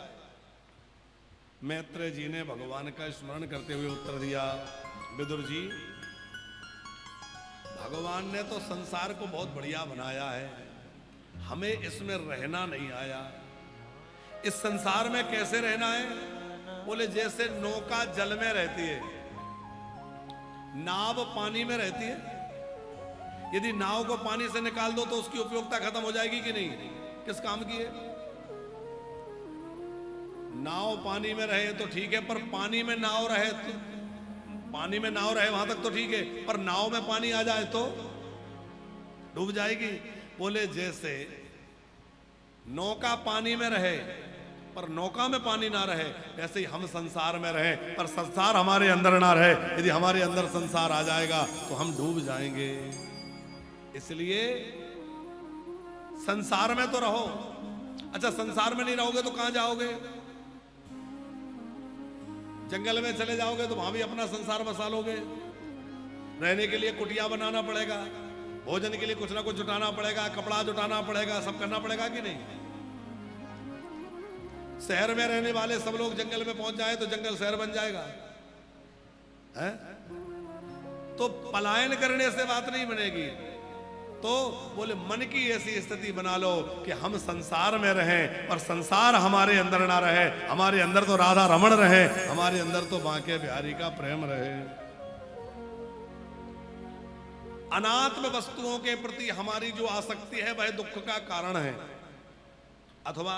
मैत्रेय जी ने भगवान का स्मरण करते हुए उत्तर दिया, विदुर जी भगवान ने तो संसार को बहुत बढ़िया बनाया है, हमें इसमें रहना नहीं आया। इस संसार में कैसे रहना है? बोले जैसे नौका जल में रहती है, नाव पानी में रहती है। यदि नाव को पानी से निकाल दो तो उसकी उपयोगिता खत्म हो जाएगी कि नहीं? किस काम की है? नाव पानी में रहे तो ठीक है, पर पानी में नाव रहे तो, पानी में नाव रहे वहां तक तो ठीक है, पर नाव में पानी आ जाए तो डूब जाएगी। बोले जैसे नौका पानी में रहे पर नौका में पानी ना रहे, वैसे ही हम संसार में रहे पर संसार हमारे अंदर ना रहे। यदि हमारे अंदर संसार आ जाएगा तो हम डूब जाएंगे। इसलिए संसार में तो रहो। अच्छा संसार में नहीं रहोगे तो कहां जाओगे? जंगल में चले जाओगे तो वहां भी अपना संसार बसा लोगे। रहने के लिए कुटिया बनाना पड़ेगा, भोजन के लिए कुछ ना कुछ जुटाना पड़ेगा, कपड़ा जुटाना पड़ेगा, सब करना पड़ेगा कि नहीं? शहर में रहने वाले सब लोग जंगल में पहुंच जाए तो जंगल शहर बन जाएगा है? तो पलायन करने से बात नहीं बनेगी। तो बोले मन की ऐसी स्थिति बना लो कि हम संसार में रहें पर संसार हमारे अंदर ना रहे, हमारे अंदर तो राधा रमण रहे, हमारे अंदर तो बांके बिहारी का प्रेम रहे। अनात्म वस्तुओं के प्रति हमारी जो आसक्ति है वह दुख का कारण है, अथवा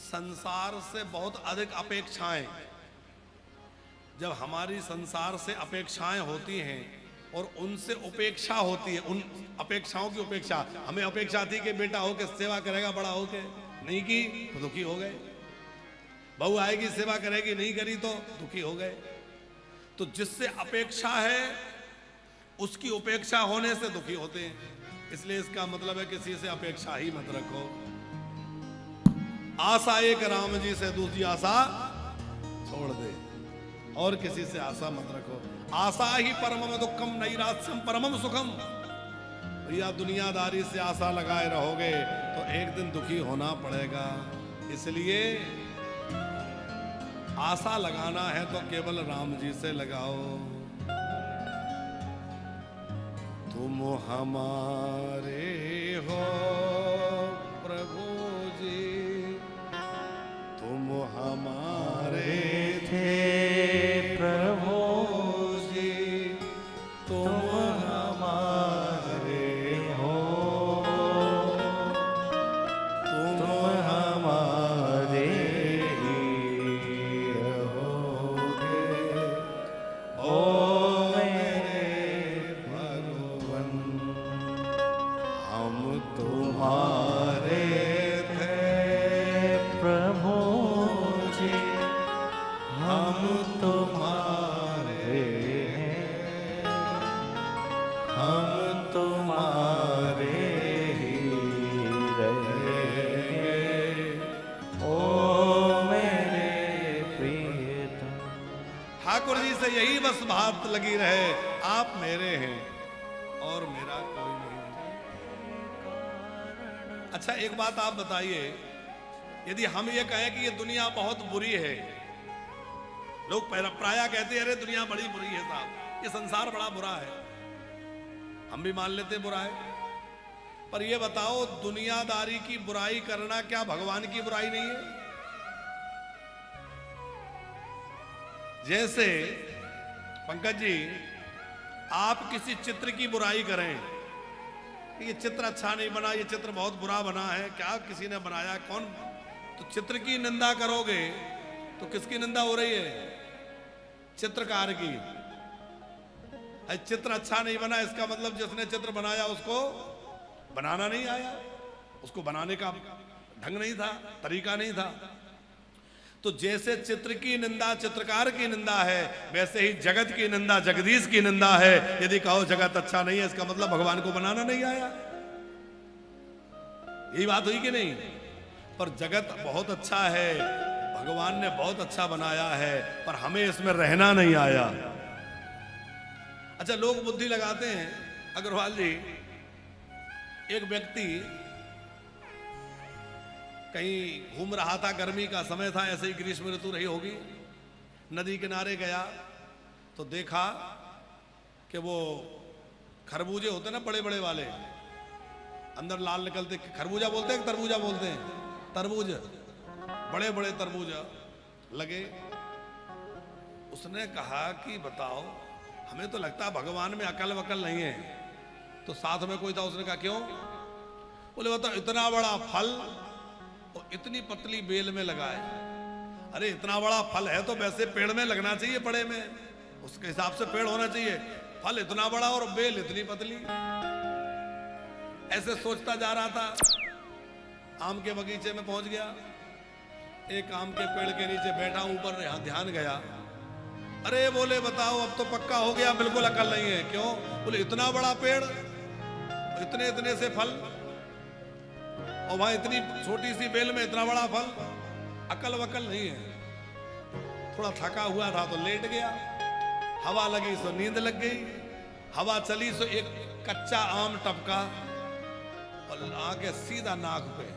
संसार से बहुत अधिक अपेक्षाएं। जब हमारी संसार से अपेक्षाएं होती हैं और उनसे उपेक्षा होती है, उन अपेक्षाओं की उपेक्षा, हमें अपेक्षा थी कि बेटा होके सेवा करेगा बड़ा होके, नहीं की तो दुखी हो गए। बहू आएगी सेवा करेगी, नहीं करी तो दुखी हो गए। तो जिससे अपेक्षा है उसकी उपेक्षा होने से दुखी होते हैं। इसलिए इसका मतलब है किसी से अपेक्षा ही मत रखो। आशा एक राम जी से, दूसरी आशा छोड़ दे और किसी से आशा मत रखो। आशा ही परमम दुखम नैराश्यम परमम सुखम। भैया दुनियादारी से आशा लगाए रहोगे तो एक दिन दुखी होना पड़ेगा। इसलिए आशा लगाना है तो केवल राम जी से लगाओ। तुम हमारे हो प्रभु जी, तुम हमारे थे प्रभु जी, तुम हमारे हो, तुम हमारे ही रहोगे। ओ मेरे भगवन, हम तुम्हारे थे प्रभु जी, हम तुम्हारे हैं, हम तुम्हारे ही रहेंगे। ओ मेरे प्रियतम। ठाकुर जी से यही बस बात लगी रहे, आप मेरे हैं और मेरा कोई नहीं। अच्छा एक बात आप बताइए, यदि हम ये कहें कि ये दुनिया बहुत बुरी है, लोग प्रायः कहते हैं अरे दुनिया बड़ी बुरी है साहब, ये संसार बड़ा बुरा है, हम भी मान लेते बुरा है। पर ये बताओ दुनियादारी की बुराई करना क्या भगवान की बुराई नहीं है? जैसे पंकज जी आप किसी चित्र की बुराई करें, ये चित्र अच्छा नहीं बना, ये चित्र बहुत बुरा बना है, क्या किसी ने बनाया, कौन, तो चित्र की निंदा करोगे तो किसकी निंदा हो रही है? चित्रकार की। चित्र अच्छा नहीं बना इसका मतलब जिसने चित्र बनाया उसको बनाना नहीं आया, उसको बनाने का ढंग नहीं था, तरीका नहीं था। तो जैसे चित्र की निंदा चित्रकार की निंदा है, वैसे ही जगत की निंदा जगदीश की निंदा है। यदि कहो जगत अच्छा नहीं है इसका मतलब भगवान को बनाना नहीं आया। यही बात हुई कि नहीं? पर जगत बहुत अच्छा है, भगवान ने बहुत अच्छा बनाया है, पर हमें इसमें रहना नहीं आया। अच्छा लोग बुद्धि लगाते हैं, अग्रवाल जी, एक व्यक्ति कहीं घूम रहा था, गर्मी का समय था, ऐसे ही ग्रीष्म ऋतु रही होगी, नदी किनारे गया तो देखा कि वो खरबूजे होते ना बड़े बड़े वाले, अंदर लाल निकलते, खरबूजा बोलते हैं तरबूजा बोलते हैं, तरबूज, बड़े बड़े तरबूज लगे। उसने कहा कि बताओ हमें तो लगता है भगवान में अकल वकल नहीं है। तो साथ में कोई था, उसने कहा क्यों? बोले बताओ इतना बड़ा फल और इतनी पतली बेल में लगा है। अरे इतना बड़ा फल है तो वैसे पेड़ में लगना चाहिए, पड़े में उसके हिसाब से पेड़ होना चाहिए, फल इतना बड़ा और बेल इतनी पतली। ऐसे सोचता जा रहा था, आम के बगीचे में पहुंच गया, एक आम के पेड़ के नीचे बैठा, ऊपर यहाँ ध्यान गया। अरे बोले बताओ अब तो पक्का हो गया, बिल्कुल अकल नहीं है। क्यों? बोले इतना बड़ा पेड़, इतने इतने से फल, और वहां इतनी छोटी सी बेल में इतना बड़ा फल, अकल वकल नहीं है। थोड़ा थका हुआ था तो लेट गया, हवा लगी सो नींद लग गई, हवा चली सो एक कच्चा आम टपका और आके सीधा नाक पे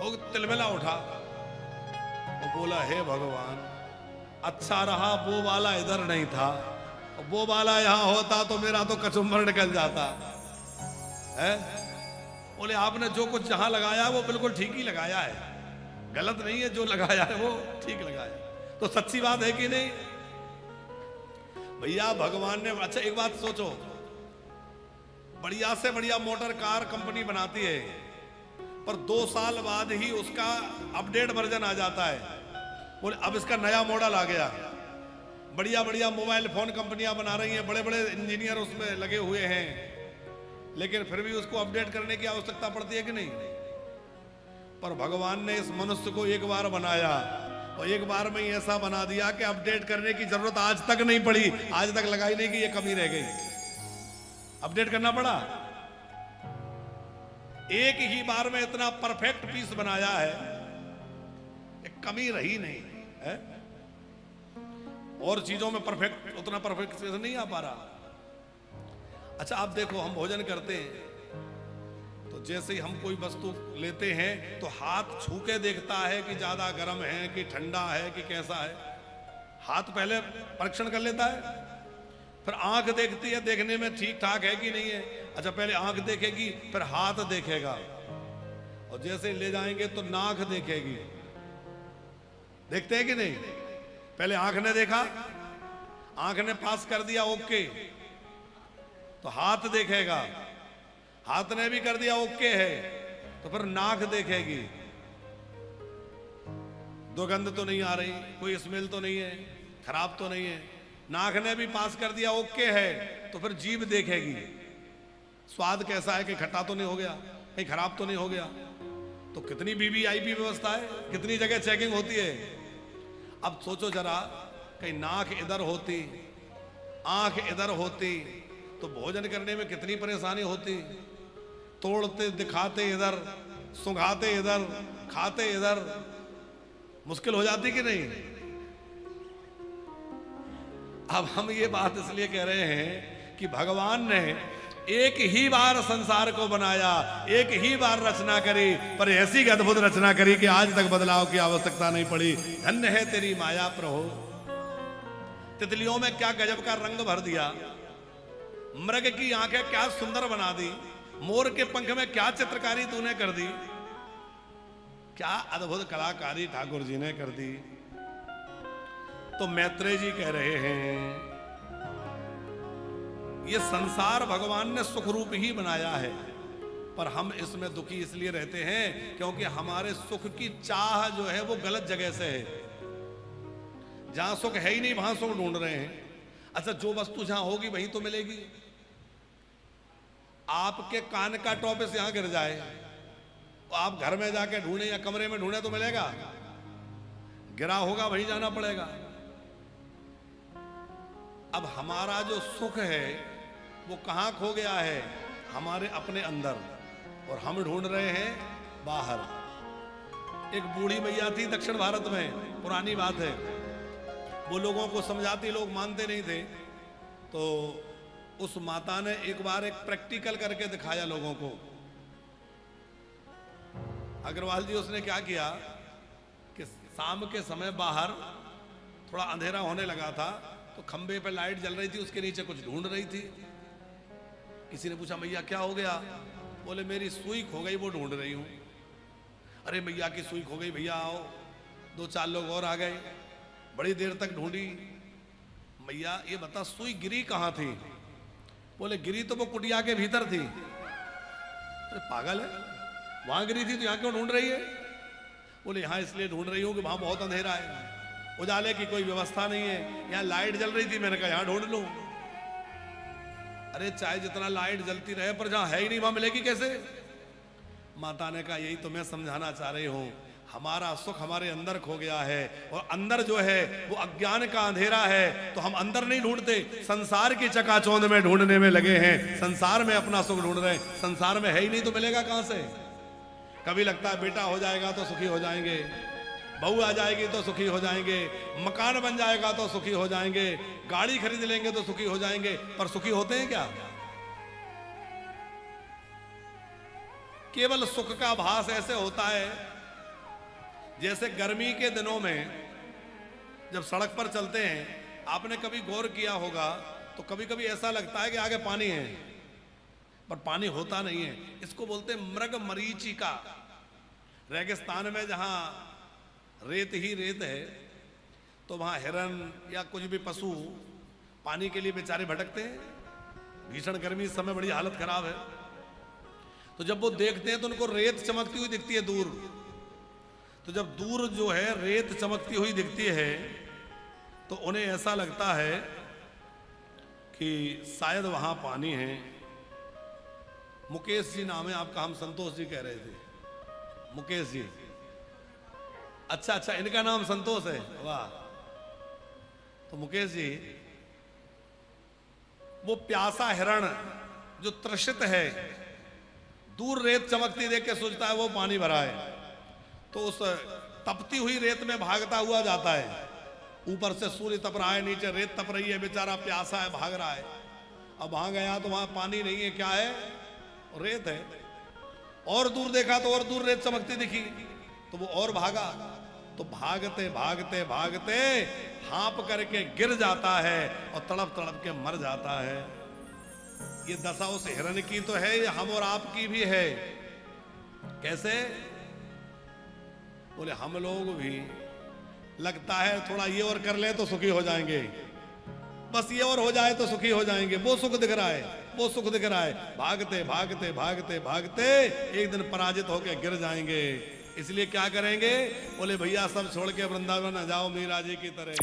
वो तिलमिला उठा और बोला हे भगवान, अच्छा रहा वो वाला इधर नहीं था, वो वाला यहां होता तो मेरा तो कचुम्बर निकल जाता। है? बोले आपने जो कुछ जहां लगाया वो बिल्कुल ठीक ही लगाया है, गलत नहीं है, जो लगाया है वो ठीक लगाया। तो सच्ची बात है कि नहीं भैया? भगवान ने, अच्छा एक बात सोचो, बढ़िया से बढ़िया मोटर कार कंपनी बनाती है, पर 2 साल बाद ही उसका अपडेट वर्जन आ जाता है। बोले अब इसका नया मॉडल आ गया। बढ़िया बढ़िया मोबाइल फोन कंपनियां बना रही हैं, बड़े बड़े इंजीनियर उसमें लगे हुए हैं, लेकिन फिर भी उसको अपडेट करने की आवश्यकता पड़ती है कि नहीं? पर भगवान ने इस मनुष्य को एक बार बनाया और एक बार में ही ऐसा बना दिया कि अपडेट करने की जरूरत आज तक नहीं पड़ी, आज तक लगाई नहीं कि ये कमी रह गई, अपडेट करना पड़ा। एक ही बार में इतना परफेक्ट पीस बनाया है, एक कमी रही नहीं है। और चीजों में परफेक्ट, उतना परफेक्ट नहीं आ पा रहा। अच्छा आप देखो, हम भोजन करते हैं तो जैसे ही हम कोई वस्तु लेते हैं तो हाथ छू के देखता है कि ज्यादा गर्म है कि ठंडा है कि कैसा है, हाथ पहले परीक्षण कर लेता है, फिर आंख देखती है देखने में ठीक ठाक है कि नहीं है। अच्छा पहले आंख देखेगी, फिर हाथ देखेगा, और जैसे ले जाएंगे तो नाक देखेगी। देखते हैं कि नहीं? पहले आंख ने देखा, आंख ने पास कर दिया ओके, तो हाथ देखेगा, हाथ ने भी कर दिया ओके है, तो फिर नाक देखेगी, दुर्गंध तो नहीं आ रही, कोई स्मेल तो नहीं है, खराब तो नहीं है। नाक ने भी पास कर दिया ओके है, तो फिर जीभ देखेगी, स्वाद कैसा है, कि खट्टा तो नहीं हो गया, कहीं खराब तो नहीं हो गया। तो कितनी वीवीआईपी व्यवस्था है, कितनी जगह चेकिंग होती है। अब सोचो जरा, कहीं नाक इधर होती, आंख इधर होती, तो भोजन करने में कितनी परेशानी होती। तोड़ते दिखाते इधर, सुंघाते इधर, खाते इधर, मुश्किल हो जाती कि नहीं? अब हम ये बात इसलिए कह रहे हैं कि भगवान ने एक ही बार संसार को बनाया, एक ही बार रचना करी, पर ऐसी अद्भुत रचना करी कि आज तक बदलाव की आवश्यकता नहीं पड़ी। धन्य है तेरी माया प्रभु। तितलियों में क्या गजब का रंग भर दिया, मृग की आंखें क्या सुंदर बना दी, मोर के पंख में क्या चित्रकारी तूने कर दी, क्या अद्भुत कलाकारी ठाकुर जी ने कर दी। तो मैत्रेय जी कह रहे हैं ये संसार भगवान ने सुख रूप ही बनाया है, पर हम इसमें दुखी इसलिए रहते हैं क्योंकि हमारे सुख की चाह जो है वो गलत जगह से है। जहां सुख है ही नहीं वहां सुख ढूंढ रहे हैं। अच्छा जो वस्तु जहां होगी वहीं तो मिलेगी। आपके कान का टॉपिस यहां गिर जाए तो आप घर में जाके ढूंढे या कमरे में ढूंढे तो मिलेगा? गिरा होगा वहीं जाना पड़ेगा। अब हमारा जो सुख है वो कहां खो गया है? हमारे अपने अंदर, और हम ढूंढ रहे हैं बाहर। एक बूढ़ी मैया थी दक्षिण भारत में, पुरानी बात है, वो लोगों को समझाती, लोग मानते नहीं थे, तो उस माता ने एक बार एक प्रैक्टिकल करके दिखाया लोगों को। अग्रवाल जी उसने क्या किया कि शाम के समय बाहर थोड़ा अंधेरा होने लगा था, तो खंबे पे लाइट जल रही थी, उसके नीचे कुछ ढूंढ रही थी। किसी ने पूछा मैया क्या हो गया? बोले मेरी सुई खो गई, वो ढूंढ रही हूं। अरे मैया की सुई खो गई, भैया आओ। 2-4 लोग और आ गए, बड़ी देर तक ढूंढी। मैया ये बता सुई गिरी कहां थी? बोले गिरी तो वो कुटिया के भीतर थी। अरे पागल है, वहां गिरी थी तो यहां क्यों ढूंढ रही है? बोले यहां इसलिए ढूंढ रही हूं कि वहां बहुत अंधेरा है, उजाले की कोई व्यवस्था नहीं है, यहां लाइट जल रही थी, मैंने कहा यहां ढूंढ लूं। अरे चाहे जितना लाइट जलती रहे पर जहां है ही नहीं वहां मिलेगी कैसे? माता ने कहा यही तो मैं समझाना चाह रही हूं, हमारा सुख हमारे अंदर खो गया है, और अंदर जो है वो अज्ञान का अंधेरा है, तो हम अंदर नहीं ढूंढते, संसार की चकाचौंध में ढूंढने में लगे हैं। संसार में अपना सुख ढूंढ रहे हैं, संसार में है ही नहीं तो मिलेगा कहां से? कभी लगता है बेटा हो जाएगा तो सुखी हो जाएंगे, बहू आ जाएगी तो सुखी हो जाएंगे, मकान बन जाएगा तो सुखी हो जाएंगे, गाड़ी खरीद लेंगे तो सुखी हो जाएंगे, पर सुखी होते हैं क्या? केवल सुख का आभास ऐसे होता है जैसे गर्मी के दिनों में जब सड़क पर चलते हैं, आपने कभी गौर किया होगा तो कभी कभी ऐसा लगता है कि आगे पानी है, पर पानी होता नहीं है। इसको बोलते मृग मरीचिका। रेगिस्तान में जहां रेत ही रेत है तो वहां हिरन या कुछ भी पशु पानी के लिए बेचारे भटकते हैं। भीषण गर्मी इस समय बड़ी हालत खराब है, तो जब वो देखते हैं तो उनको रेत चमकती हुई दिखती है दूर। तो जब दूर जो है रेत चमकती हुई दिखती है तो उन्हें ऐसा लगता है कि शायद वहां पानी है। मुकेश जी नाम है आपका, हम संतोष जी कह रहे थे। मुकेश जी, अच्छा अच्छा, इनका नाम संतोष है, वाह। तो मुकेश जी, वो प्यासा हिरण जो त्रसित है, दूर रेत चमकती देख के सोचता है वो पानी भरा है, तो उस तपती हुई रेत में भागता हुआ जाता है। ऊपर से सूर्य तप रहा है, नीचे रेत तप रही है, बेचारा प्यासा है, भाग रहा है। अब वहां गया तो वहां पानी नहीं है, क्या है? रेत है। और दूर देखा तो और दूर रेत चमकती दिखी, तो वो और भागा। तो भागते भागते भागते हाँप करके गिर जाता है और तड़प तड़प के मर जाता है। ये दशा उस हिरण की तो है, ये हम और आपकी भी है। कैसे? बोले हम लोग भी लगता है थोड़ा ये और कर ले तो सुखी हो जाएंगे, बस ये और हो जाए तो सुखी हो जाएंगे। वो सुख दिख रहा है, वो सुख दिख रहा है। भागते भागते भागते भागते एक दिन पराजित होकर गिर जाएंगे। इसलिए क्या करेंगे? बोले भैया सब छोड़ के वृंदावन आ जाओ मीरा जी की तरह।